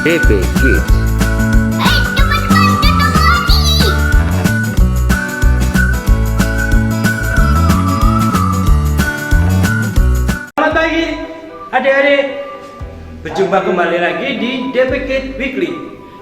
DP Kids. Selamat pagi adik-adik, berjumpa kembali lagi di DP Kids Weekly.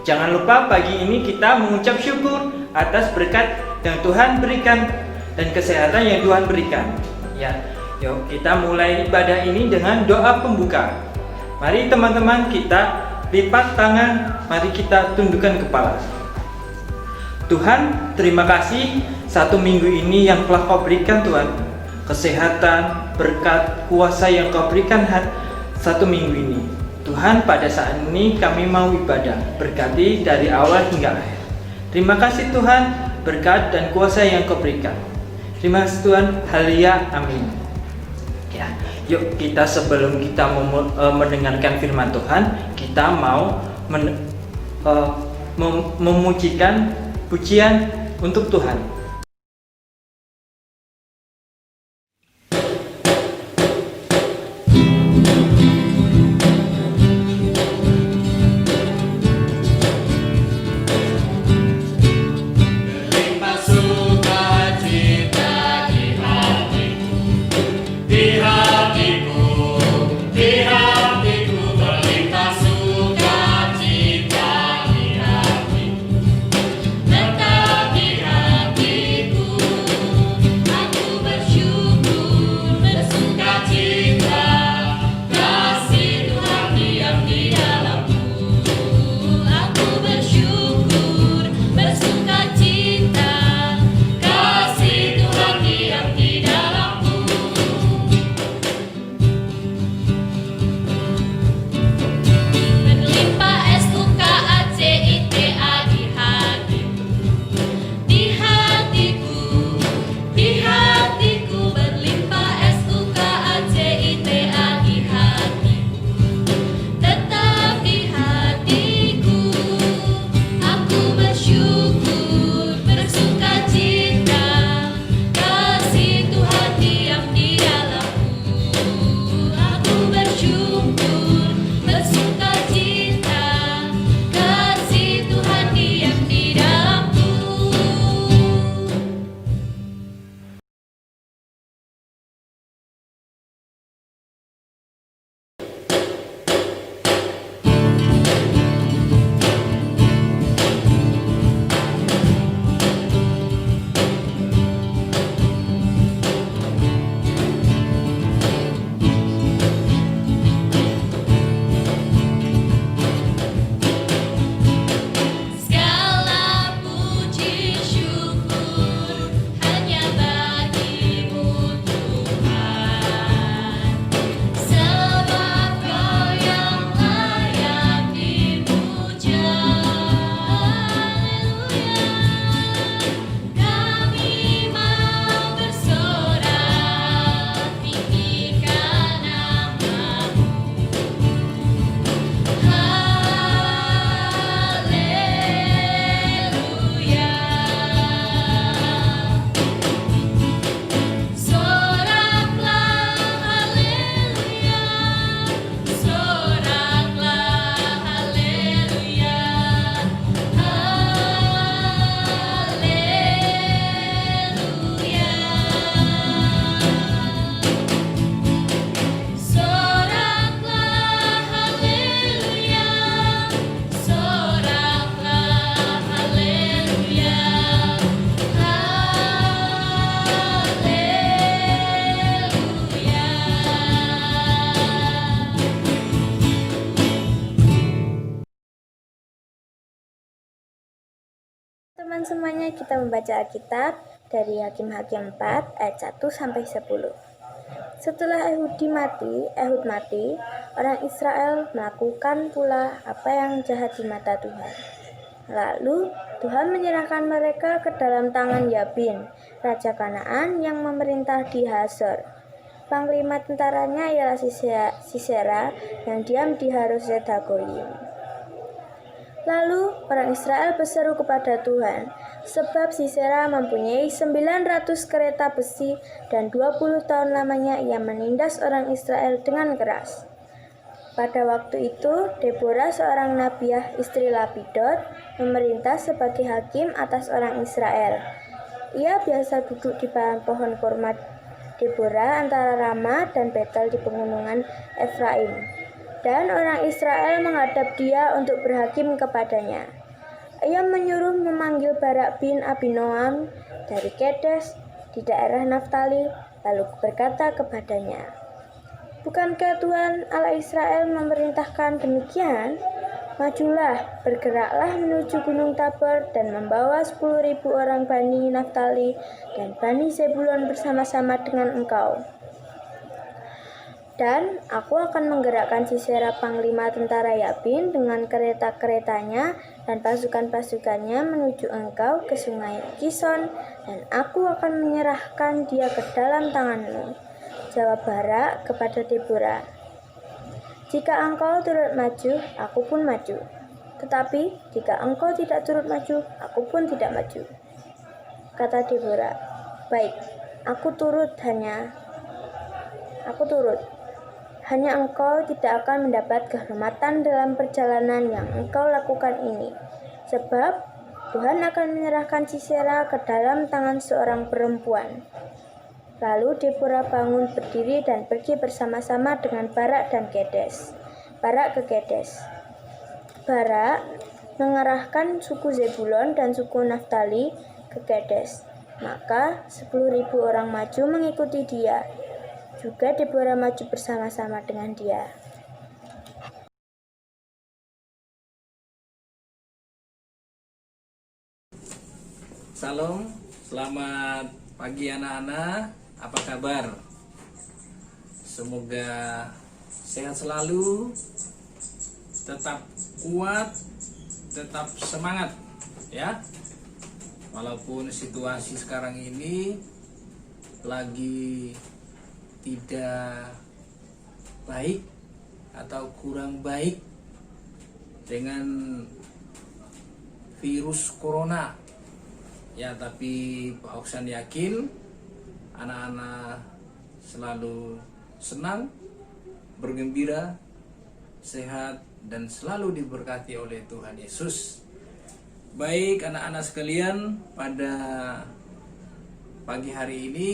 Jangan lupa pagi ini kita mengucap syukur atas berkat yang Tuhan berikan dan kesehatan yang Tuhan berikan. Ya, yuk kita mulai ibadah ini dengan doa pembuka. Mari teman-teman kita lipat tangan, mari kita tundukkan kepala. Tuhan, terima kasih satu minggu ini yang telah Kau berikan Tuhan. Kesehatan, berkat, kuasa yang Kau berikan satu minggu ini. Tuhan, pada saat ini kami mau ibadah, berkati dari awal hingga akhir. Terima kasih Tuhan, berkat dan kuasa yang Kau berikan. Terima kasih Tuhan, haleluya, amin. Ya, yuk kita sebelum kita mendengarkan firman Tuhan, kita mau memujikan pujian untuk Tuhan. Teman semuanya, kita membaca Alkitab dari Hakim-Hakim 4 ayat 1-10. Setelah Ehud mati, orang Israel melakukan pula apa yang jahat di mata Tuhan. Lalu Tuhan menyerahkan mereka ke dalam tangan Yabin, raja Kanaan yang memerintah di Hazor. Panglima tentaranya ialah Sisera yang diam di Haroset-Hagoyim. Lalu orang Israel berseru kepada Tuhan, sebab Sisera mempunyai 900 kereta besi dan 20 tahun lamanya ia menindas orang Israel dengan keras. Pada waktu itu, Deborah, seorang nabiah istri Lapidot, memerintah sebagai hakim atas orang Israel. Ia biasa duduk di bawah pohon kurma Deborah antara Rama dan Betel di pegunungan Efraim. Dan orang Israel menghadap dia untuk berhakim kepadanya. Ia menyuruh memanggil Barak bin Abinoam dari Kedes di daerah Naftali, lalu berkata kepadanya, "Bukankah Tuhan Allah Israel memerintahkan demikian? Majulah, bergeraklah menuju Gunung Tabor dan membawa 10.000 orang Bani Naftali dan Bani Zebulon bersama-sama dengan engkau. Dan aku akan menggerakkan Sisera panglima tentara Yabin dengan kereta-keretanya dan pasukan-pasukannya menuju engkau ke sungai Kison, dan aku akan menyerahkan dia ke dalam tanganmu." Jawab Barak kepada Deborah, "Jika engkau turut maju, aku pun maju. Tetapi jika engkau tidak turut maju, aku pun tidak maju." Kata Deborah, "Baik, aku turut. Hanya engkau tidak akan mendapat kehormatan dalam perjalanan yang engkau lakukan ini, sebab Tuhan akan menyerahkan Sisera ke dalam tangan seorang perempuan." Lalu Deborah bangun berdiri dan pergi bersama-sama dengan Barak ke Kedes. Barak mengerahkan suku Zebulon dan suku Naftali ke Kedes. Maka 10.000 orang maju mengikuti dia. Juga Deborah maju bersama-sama dengan dia. Salam, selamat pagi anak-anak, apa kabar? Semoga sehat selalu, tetap kuat, tetap semangat ya. Walaupun situasi sekarang ini lagi tidak baik atau kurang baik dengan virus corona ya, tapi Pak Oksan yakin anak-anak selalu senang, bergembira, sehat, dan selalu diberkati oleh Tuhan Yesus. Baik anak-anak sekalian, pada pagi hari ini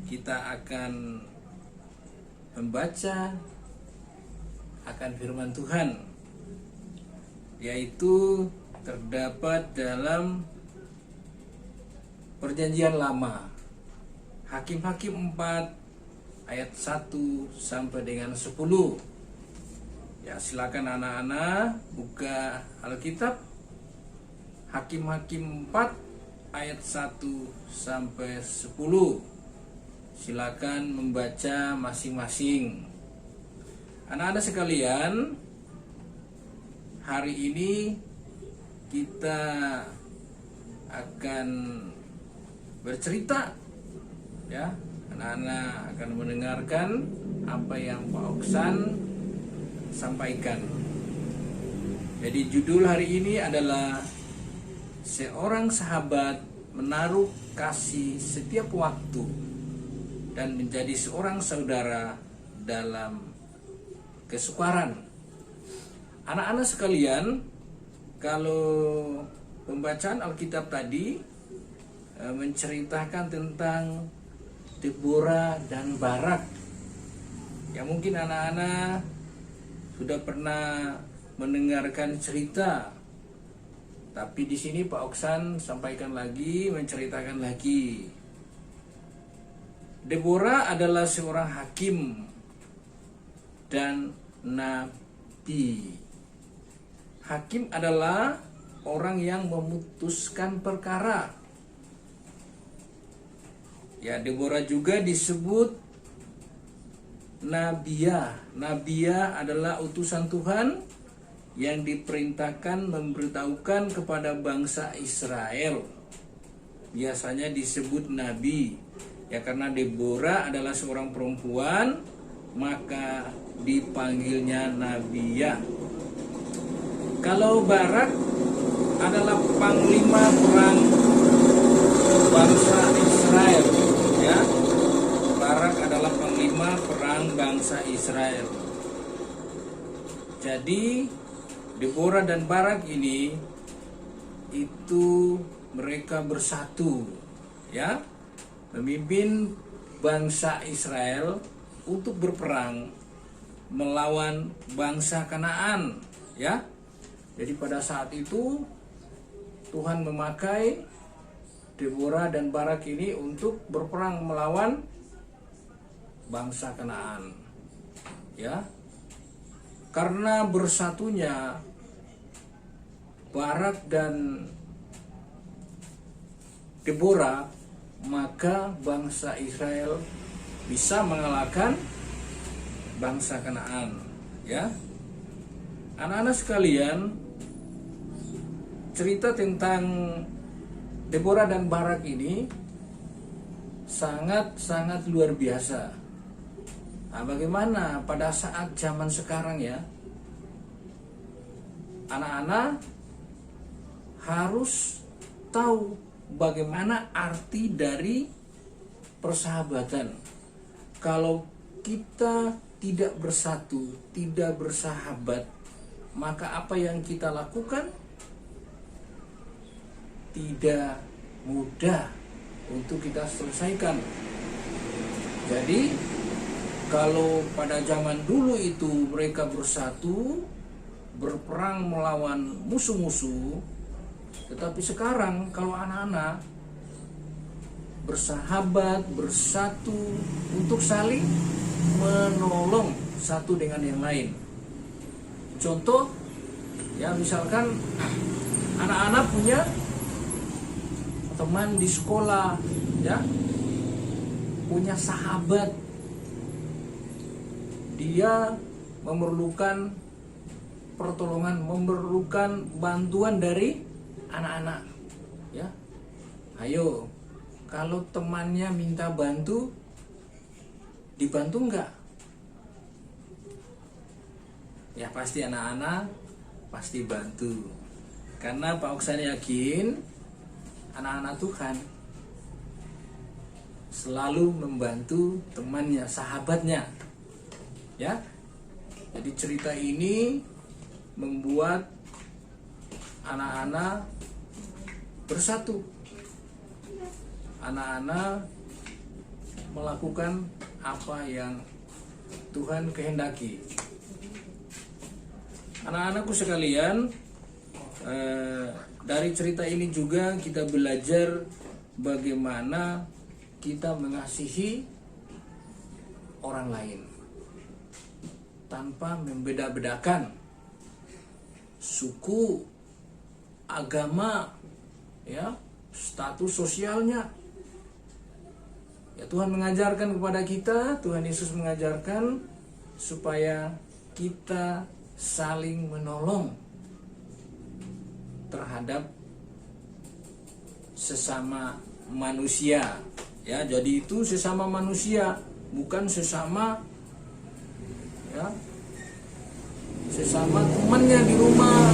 kita akan membaca akan firman Tuhan, yaitu terdapat dalam Perjanjian Lama, Hakim-Hakim 4 ayat 1 sampai dengan 10. Ya, silakan anak-anak buka Alkitab, Hakim-Hakim 4 ayat 1 sampai 10. Silakan membaca masing-masing. Anak-anak sekalian, hari ini kita akan bercerita ya. Anak-anak akan mendengarkan apa yang Pak Oksan sampaikan. Jadi judul hari ini adalah seorang sahabat menaruh kasih setiap waktu dan menjadi seorang saudara dalam kesukaran. Anak-anak sekalian, kalau pembacaan Alkitab tadi menceritakan tentang Deborah dan Barak, ya mungkin anak-anak sudah pernah mendengarkan cerita, tapi di sini Pak Oksan sampaikan lagi, menceritakan lagi. Deborah adalah seorang hakim dan nabi. Hakim adalah orang yang memutuskan perkara. Ya, Deborah juga disebut nabiah. Nabiah adalah utusan Tuhan yang diperintahkan memberitahukan kepada bangsa Israel. Biasanya disebut nabi. Ya, karena Deborah adalah seorang perempuan, maka dipanggilnya nabiah. Kalau Barak adalah panglima perang bangsa Israel, ya. Barak adalah panglima perang bangsa Israel. Jadi Deborah dan Barak ini itu mereka bersatu, ya, memimpin bangsa Israel untuk berperang melawan bangsa Kanaan, ya. Jadi pada saat itu Tuhan memakai Deborah dan Barak ini untuk berperang melawan bangsa Kanaan, ya. Karena bersatunya Barak dan Deborah, maka bangsa Israel bisa mengalahkan bangsa Kanaan, ya. Anak-anak sekalian, cerita tentang Deborah dan Barak ini sangat-sangat luar biasa. Nah, bagaimana pada saat zaman sekarang, ya, anak-anak harus tahu bagaimana arti dari persahabatan. Kalau kita tidak bersatu, tidak bersahabat, maka apa yang kita lakukan tidak mudah untuk kita selesaikan. Jadi kalau pada zaman dulu itu mereka bersatu berperang melawan musuh-musuh, tetapi sekarang kalau anak-anak bersahabat, bersatu untuk saling menolong satu dengan yang lain. Contoh, ya, misalkan anak-anak punya teman di sekolah, ya, punya sahabat, dia memerlukan pertolongan, memerlukan bantuan dari anak-anak, ya. Ayo, kalau temannya minta bantu, dibantu enggak? Ya pasti anak-anak pasti bantu. Karena Pak Oksan yakin anak-anak Tuhan selalu membantu temannya, sahabatnya, ya. Jadi cerita ini membuat anak-anak bersatu. Anak-anak melakukan apa yang Tuhan kehendaki. Anak-anakku sekalian, dari cerita ini juga kita belajar bagaimana kita mengasihi orang lain tanpa membeda-bedakan suku, agama, ya, status sosialnya. Ya, Tuhan mengajarkan kepada kita, Tuhan Yesus mengajarkan supaya kita saling menolong terhadap sesama manusia, ya. Jadi itu sesama manusia, bukan sesama, ya, sesama temannya di rumah,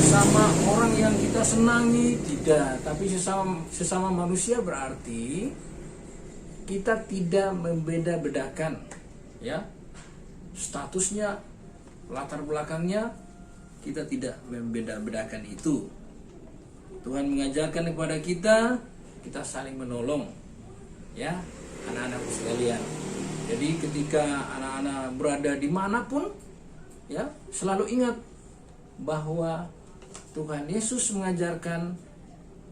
sesama orang yang kita senangi, tidak. Tapi sesama manusia berarti kita tidak membeda-bedakan, ya, statusnya, latar belakangnya, kita tidak membeda-bedakan itu. Tuhan mengajarkan kepada kita saling menolong, ya, anak-anak sekalian. Jadi ketika anak-anak berada dimanapun, ya, selalu ingat bahwa Tuhan Yesus mengajarkan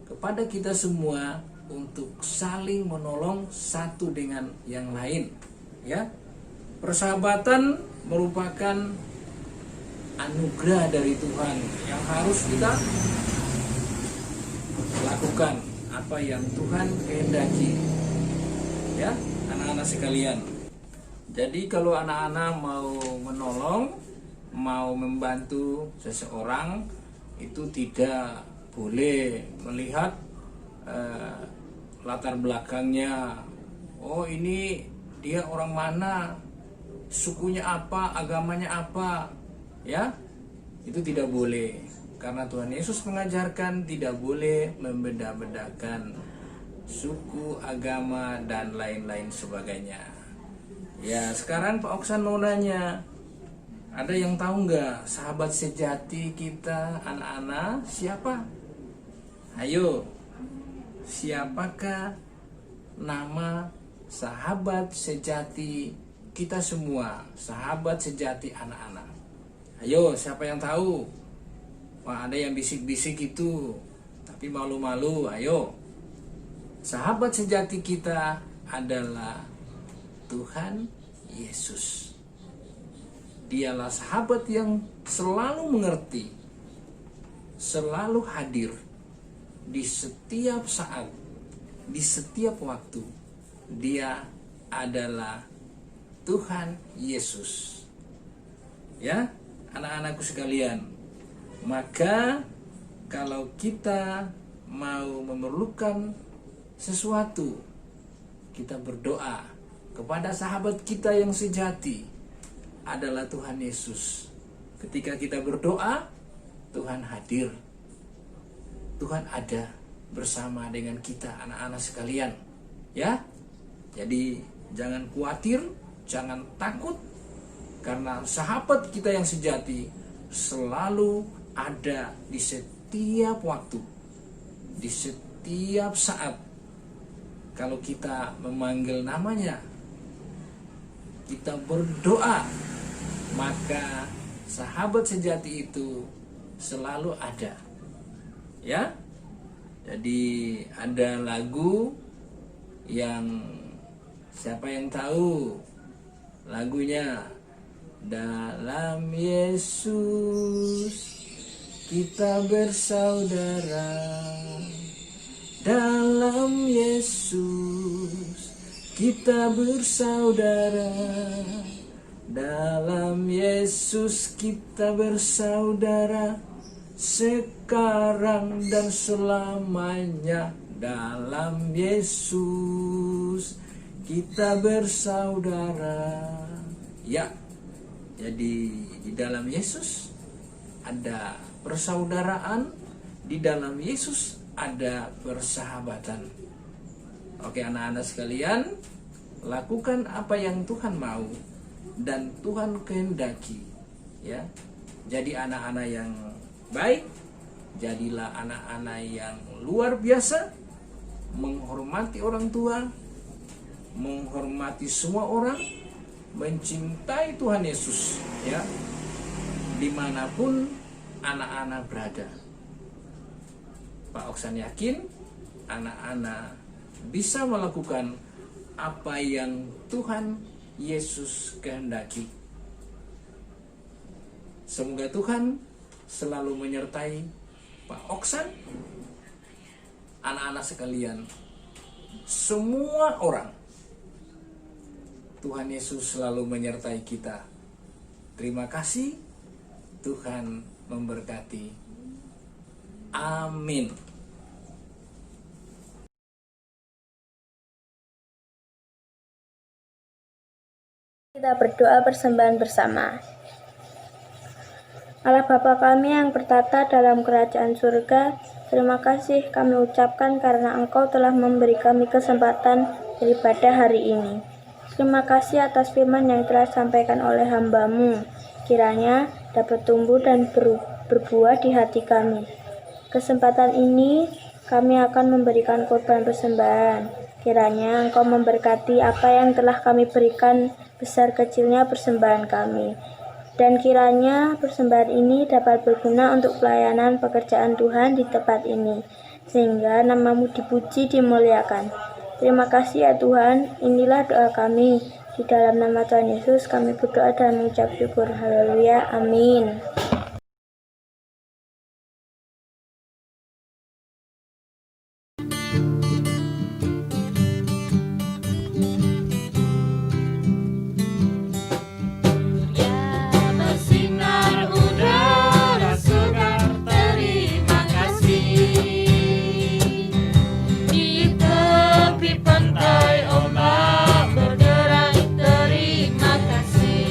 kepada kita semua untuk saling menolong satu dengan yang lain, ya. Persahabatan merupakan anugerah dari Tuhan yang harus kita lakukan apa yang Tuhan kehendaki, ya, anak-anak sekalian. Jadi kalau anak-anak mau menolong, mau membantu seseorang, itu tidak boleh melihat latar belakangnya. Oh, ini dia orang mana, sukunya apa, agamanya apa, ya. Itu tidak boleh, karena Tuhan Yesus mengajarkan tidak boleh membeda-bedakan suku, agama, dan lain-lain sebagainya. Ya, sekarang Pak Oksan mau nanya, Ada yang tahu nggak sahabat sejati kita anak-anak siapa? Ayo, siapakah nama sahabat sejati kita semua? Sahabat sejati anak-anak. Ayo, siapa yang tahu? Wah, ada yang bisik-bisik itu, tapi malu-malu. Ayo, sahabat sejati kita adalah Tuhan Yesus. Dialah sahabat yang selalu mengerti, selalu hadir di setiap saat, di setiap waktu. Dia adalah Tuhan Yesus. Ya, anak-anakku sekalian, maka kalau kita mau memerlukan sesuatu, kita berdoa kepada sahabat kita yang sejati adalah Tuhan Yesus. Ketika kita berdoa, Tuhan hadir. Tuhan ada bersama dengan kita anak-anak sekalian. Ya. Jadi jangan khawatir, jangan takut, karena sahabat kita yang sejati selalu ada di setiap waktu, di setiap saat. Kalau kita memanggil namanya, kita berdoa, maka sahabat sejati itu selalu ada. Ya. Jadi ada lagu yang siapa yang tahu lagunya? Dalam Yesus kita bersaudara. Dalam Yesus kita bersaudara. Dalam Yesus kita bersaudara, sekarang dan selamanya. Dalam Yesus kita bersaudara. Ya, jadi di dalam Yesus ada persaudaraan, di dalam Yesus ada persahabatan. Oke anak-anak sekalian, lakukan apa yang Tuhan mau dan Tuhan kehendaki, ya. Jadi anak-anak yang baik, jadilah anak-anak yang luar biasa, menghormati orang tua, menghormati semua orang, mencintai Tuhan Yesus, ya, dimanapun anak-anak berada. Pak Oksan yakin anak-anak bisa melakukan apa yang Tuhan Yesus kehendaki. Semoga Tuhan selalu menyertai Pak Oksan, anak-anak sekalian, semua orang. Tuhan Yesus selalu menyertai kita. Terima kasih. Tuhan memberkati. Amin. Kita berdoa persembahan bersama. Allah Bapa kami yang bertata dalam kerajaan surga, terima kasih kami ucapkan karena Engkau telah memberi kami kesempatan beribadah hari ini. Terima kasih atas firman yang telah disampaikan oleh hamba-Mu, kiranya dapat tumbuh dan berbuah di hati kami. Kesempatan ini kami akan memberikan korban persembahan. Kiranya Engkau memberkati apa yang telah kami berikan, besar kecilnya persembahan kami. Dan kiranya persembahan ini dapat berguna untuk pelayanan pekerjaan Tuhan di tempat ini, sehingga nama-Mu dipuji, dimuliakan. Terima kasih ya Tuhan, inilah doa kami. Di dalam nama Tuhan Yesus kami berdoa dan mengucap syukur. Haleluya, amin. Terima kasih.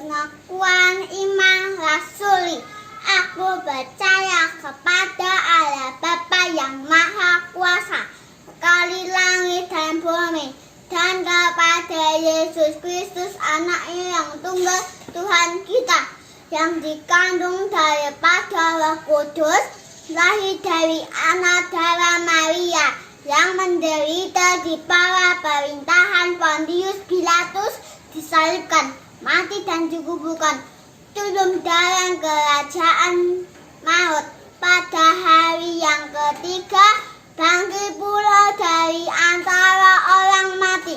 Pengakuan iman rasuli. Aku percaya kepada Allah Bapa yang Maha Kuasa, sekali langit dan bumi, dan kepada Yesus Kristus anaknya yang tunggal Tuhan kita, yang dikandung daripada Roh Kudus, lahir dari anak darah Maria, yang menderita di bawah pemerintahan Pontius Pilatus, disalibkan, mati dan dikuburkan, turun dalam kerajaan maut. Pada hari yang ketiga, bangkit pula dari antara orang mati,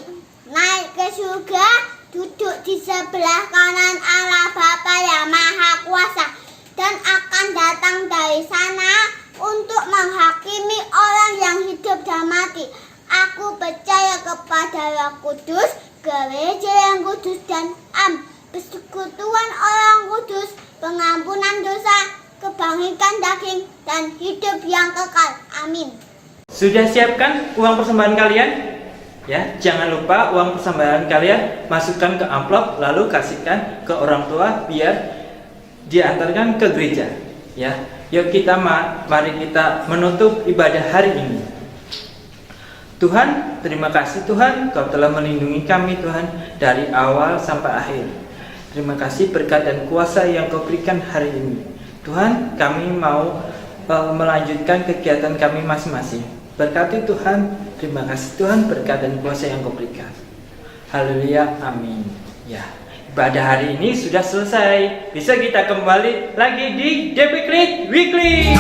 naik ke surga, duduk di sebelah kanan Allah Bapa yang Maha Kuasa, dan akan datang dari sana untuk menghakimi orang yang hidup dan mati. Aku percaya kepada Roh Kudus, gereja yang kudus dan persekutuan orang kudus, pengampunan dosa, kebangkitan daging, dan hidup yang kekal. Amin. Sudah siapkan uang persembahan kalian? Ya, jangan lupa uang persembahan kalian masukkan ke amplop lalu kasihkan ke orang tua biar diantarkan ke gereja. Ya, yuk kita mari kita menutup ibadah hari ini. Tuhan, terima kasih Tuhan, Kau telah melindungi kami Tuhan dari awal sampai akhir. Terima kasih berkat dan kuasa yang Kau berikan hari ini. Tuhan, kami mau melanjutkan kegiatan kami masing-masing. Berkati Tuhan, terima kasih Tuhan berkat dan kuasa yang Kau berikan. Haleluya, amin. Ya, ibadah hari ini sudah selesai. Bisa kita kembali lagi di DP Klik Weekly.